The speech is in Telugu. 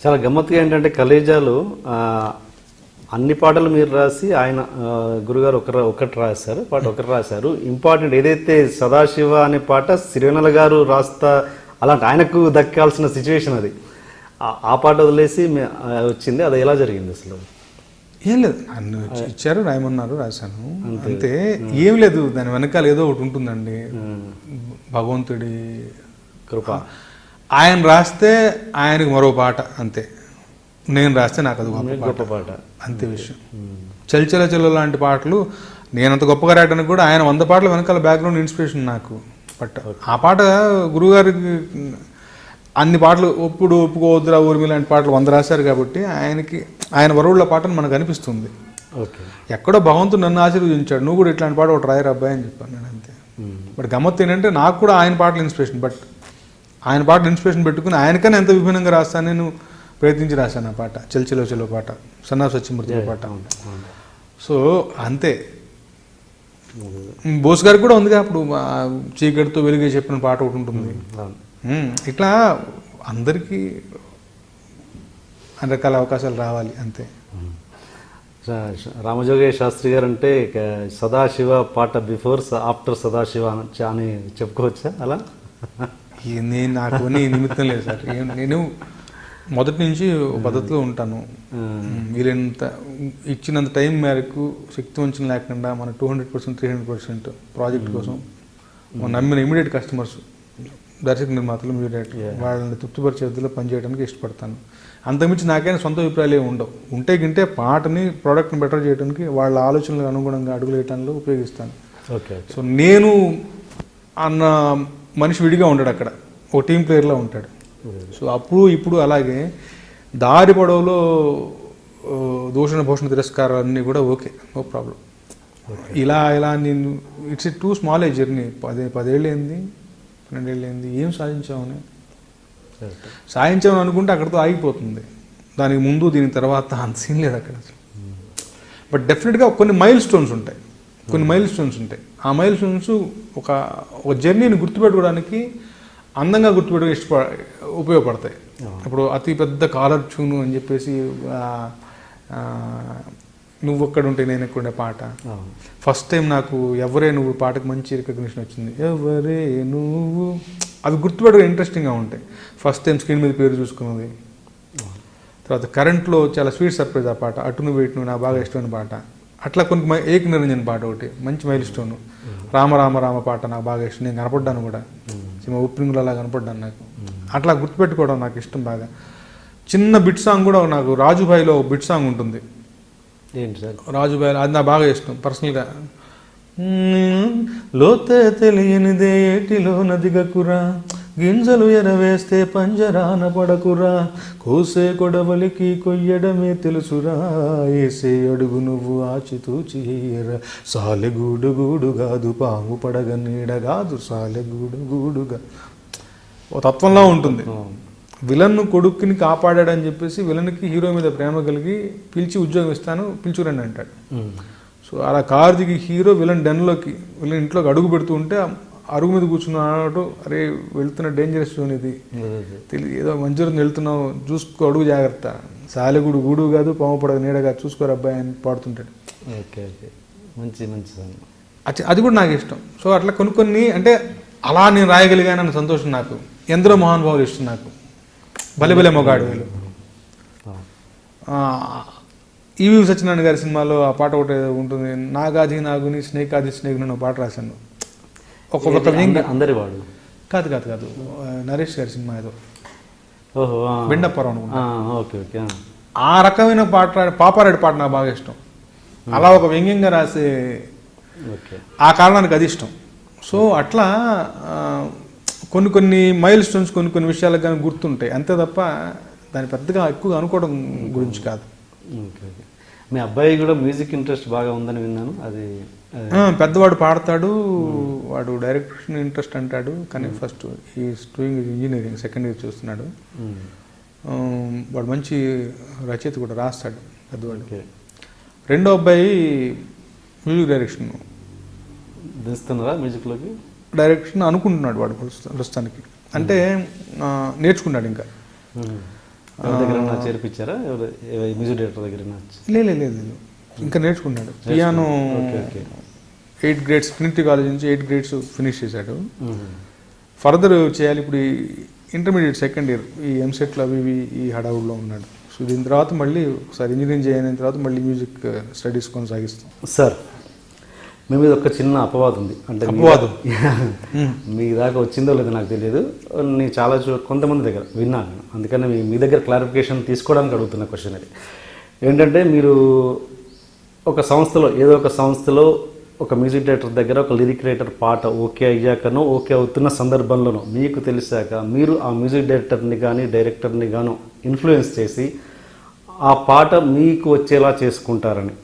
చాలా గమ్మత్తుగా ఏంటంటే కలేజాలో అన్ని పాటలు మీరు రాసి ఆయన గురుగారు ఒకటి రాశారు, పాట ఒకటి రాశారు. ఇంపార్టెంట్ ఏదైతే సదాశివ అనే పాట సిరివెన్నెల గారు రాస్తా, అలాంటి ఆయనకు దక్కాల్సిన సిచ్యువేషన్ అది. ఆ పాట వదిలేసి వచ్చింది, అది ఎలా జరిగింది అసలు? ఏం లేదు, నన్ను ఇచ్చారు, రాయమన్నారు, రాశాను అంతే. ఏం లేదు, దాని వెనకాల ఏదో ఒకటి ఉంటుందండి, భగవంతుడి కృప. ఆయన రాస్తే ఆయనకు మరో పాట అంతే, నేను రాస్తే నాకు అది గొప్ప పాట అంతే విషయం. చల్ చల్ లాంటి పాటలు నేను అంత గొప్పగా రాయడానికి కూడా ఆయన 100 పాటలు వెనకాల బ్యాక్గ్రౌండ్ ఇన్స్పిరేషన్ నాకు. బట్ ఆ పాట గురువుగారికి అన్ని పాటలు ఒప్పుకోవద్దురా ఊర్మి లాంటి పాటలు 100 రాశారు కాబట్టి ఆయన వరువుల పాటను మనకు అనిపిస్తుంది. ఓకే, ఎక్కడో భగవంతుడు నన్ను ఆశీర్వదించాడు, నువ్వు కూడా ఇట్లాంటి పాట ఒకటి రాయరు అబ్బాయి అని చెప్పాను నేను అంతే. బట్ గమ్మత్తు ఏంటంటే నాకు కూడా ఆయన పాటలు ఇన్స్పిరేషన్, బట్ ఆయన పాటలు ఇన్స్పిరేషన్ పెట్టుకుని ఆయనకన్నా ఎంత విభిన్నంగా రాస్తాను నేను ప్రయత్నించి రాశాను ఆ పాట. చల్ పాట, సన్నా సత్యమూర్తి పాట. సో అంతే. బోస్ గారికి కూడా ఉందిగా అప్పుడు చీకటితో వెలుగే చెప్పిన పాట ఒకటి ఉంటుంది. ఇట్లా అందరికీ అన్ని రకాల అవకాశాలు రావాలి అంతే. రామజోగయ్య శాస్త్రి గారు అంటే సదాశివ పాట బిఫోర్ ఆఫ్టర్ సదాశివ అని చెప్పుకోవచ్చా అలా? నాకు నిమిత్తం లేదు సార్, నేను మొదటి నుంచి పద్ధతిలో ఉంటాను. వీళ్ళంత ఇచ్చినంత టైం మేరకు శక్తి వంచన లేకుండా మన 200% 300% ప్రాజెక్ట్ కోసం నమ్మిన ఇమీడియట్ కస్టమర్స్, దర్శక నిర్మాతలు, ఇమీడియట్ వాళ్ళని తృప్తిపరిచేదిలో పనిచేయడానికి ఇష్టపడతాను. అంతకుమించి నాకైనా సొంత అభిప్రాయాలు ఉండవు. ఉంటే పాటని ప్రోడక్ట్ని బెటర్ చేయడానికి వాళ్ళ ఆలోచనలకు అనుగుణంగా అడుగులు వేయడంలో ఉపయోగిస్తాను. సో నేను అన్న మనిషి విడిగా ఉంటాడు అక్కడ, ఒక టీం ప్లేయర్లా ఉంటాడు. సో అప్పుడు ఇప్పుడు అలాగే దారి పొడవులో దూషణ భూషణ తిరస్కారాలన్నీ కూడా ఓకే, నో ప్రాబ్లం. ఇలా నేను it's too small a journey. 10 ఏళ్ళు ఏంది, 12 ఏళ్ళు ఏంది, ఏం సాధించామని అనుకుంటే అక్కడితో ఆగిపోతుంది. దానికి ముందు దీని తర్వాత అంత సీన్ లేదు అక్కడ. బట్ డెఫినెట్గా కొన్ని మైల్ స్టోన్స్ ఉంటాయి. ఆ మైల్ స్టోన్స్ ఒక జర్నీని గుర్తుపెట్టుకోవడానికి, అందంగా గుర్తుపెట్టుకు ఉపయోగపడతాయి. ఇప్పుడు అతి పెద్ద కాలర్ ట్యూను అని చెప్పేసి నువ్వు ఒక్కడ ఉంటే నేను ఎక్కడుండే పాట, ఫస్ట్ టైం నాకు ఎవరే నువ్వు పాటకు మంచి రికగ్నిషన్ వచ్చింది. ఎవరే నువ్వు, అవి గుర్తుపెట్టుకు ఇంట్రెస్టింగ్గా ఉంటాయి. ఫస్ట్ టైం స్క్రీన్ మీద పేరు చూసుకున్నది. తర్వాత కరెంట్లో చాలా స్వీట్ సర్ప్రైజ్ ఆ పాట, అటు నువ్వు ఇటు నువ్వు, నా బాగా ఇష్టమైన పాట. అట్లా కొన్ని ఏక నిరంజన్ పాట ఒకటి మంచి మైల్ స్టోన్. రామ పాట నాకు బాగా ఇష్టం, నేను కనపడ్డాను కూడా, సినిమా ఓపెనింగ్లో అలా కనపడ్డాను. నాకు అట్లా గుర్తుపెట్టుకోవడం నాకు ఇష్టం బాగా. చిన్న బిట్ సాంగ్ కూడా నాకు రాజుభాయిలో బిట్ సాంగ్ ఉంటుంది. ఏంటి సార్? రాజుభాయిలో అది నాకు బాగా ఇష్టం పర్సనల్గా. లోతే తెలియనిదే ఏటిలో నదిగకురా, గింజలు ఎరవేస్తే పంజరాన పడకురా, కోసే కొడవలికి కొయ్యడమే తెలుసురా, ఏసే అడుగు నువ్వు ఆచితూచి ఎయ్యరా, సాలెగూడు గూడు కాదు పాము పడగ నీడ కాదు, సాలెగూడు గూడుగా ఓ తత్వంలో ఉంటుంది. విలన్ను కొడుకుని కాపాడాడని చెప్పేసి విలన్కి హీరో మీద ప్రేమ కలిగి పిలిచి ఉద్యోగం ఇస్తాను పిలుచురండి అంటాడు. సో అలా కారు దిగి హీరో విలన్ విలన్ ఇంట్లోకి అడుగు పెడుతూ ఉంటే అరుగు మీద కూర్చున్నాడు. అరే వెళ్తున్న డేంజరస్ జోన్ ఇది, తెలియదు ఏదో మంచి వెళ్తున్నావు, చూసుకో అడుగు జాగ్రత్త, సాలెగూడు గూడు కాదు పాము పడగ నీడ కాదు, చూసుకోరు అబ్బాయి అని పాడుతుంటాడు. ఓకే, మంచి అది కూడా నాకు ఇష్టం. సో అట్లా కొన్ని అంటే అలా నేను రాయగలిగానన్న సంతోషం నాకు. ఎందరో మహానుభావులు ఇష్టం నాకు. బలెబలే మొగాడు వీళ్ళు. ఈవి సత్యనారాయణ గారి సినిమాలో ఆ పాట ఒకటి ఉంటుంది, నాగాది నాగుని స్నేకాది స్నేక్ అని పాట రాశాను. అందరి వాడు కాదు నరేష్ గారి సినిమా ఏదో బెండప్పరం అనుకుంటా. ఓకే. ఆ రకమైన పాట, పాపారెడ్డి పాట నాకు బాగా ఇష్టం. అలా ఒక వ్యంగ్యంగా రాసే ఆ కారణానికి అది ఇష్టం. సో అట్లా కొన్ని మైల్ స్టోన్స్ కొన్ని విషయాలకు కానీ గుర్తుంటాయి అంతే తప్ప దాన్ని పెద్దగా ఎక్కువగా అనుకోవడం గురించి కాదు. మీ అబ్బాయి కూడా మ్యూజిక్ ఇంట్రెస్ట్ బాగా ఉందని విన్నాను. అది పెద్దవాడు పాడతాడు, వాడు డైరెక్షన్ ఇంట్రెస్ట్ అంటాడు, కానీ first is doing engineering, second year చూస్తున్నాడు. వాడు మంచి రచయిత కూడా, రాస్తాడు పెద్దవాడు. రెండో అబ్బాయి మ్యూజిక్ డైరెక్షన్ దిస్తున్నారా, మ్యూజిక్లోకి డైరెక్షన్ అనుకుంటున్నాడు వాడు ప్రస్తుతానికి. అంటే నేర్చుకున్నాడు ఇంకా. ఎవరి దగ్గర చేర్పించారా? మ్యూజిక్ డైరెక్టర్ దగ్గర? లేదు, ఇంకా నేర్చుకున్నాడు పియానో. 8 grades ట్రినిటీ కాలేజ్ నుంచి 8 grades ఫినిష్ చేశాడు. ఫర్దర్ చేయాలి ఇప్పుడు ఇంటర్మీడియట్ సెకండ్ ఇయర్, ఈ ఎంసెట్లు అవి ఇవి ఈ హడావుడిలో ఉన్నాడు. సో దీని తర్వాత మళ్ళీ ఒకసారి ఇంజనీరింగ్ చేయని తర్వాత మళ్ళీ మ్యూజిక్ స్టడీస్ కొనసాగిస్తాం. సార్ మీ మీద ఒక చిన్న అపవాదం ఉంది. అంటే అపవాదం మీ దాకా వచ్చిందో లేదో నాకు తెలియదు. నేను చాలా కొంతమంది దగ్గర విన్నాను, అందుకని మీ దగ్గర క్లారిఫికేషన్ తీసుకోవడానికి అడుగుతున్న క్వశ్చన్ అది. ఏంటంటే మీరు ఒక సంస్థలో ఏదో ఒక సంస్థలో ఒక మ్యూజిక్ డైరెక్టర్ దగ్గర ఒక లిరిక్ రైటర్ పాట ఓకే అయ్యాకనో ఓకే అవుతున్న సందర్భంలోనో మీకు తెలిసాక మీరు ఆ మ్యూజిక్ డైరెక్టర్ని కానీ డైరెక్టర్ని గాను ఇన్ఫ్లుయెన్స్ చేసి ఆ పాట మీకు వచ్చేలా చేసుకుంటారని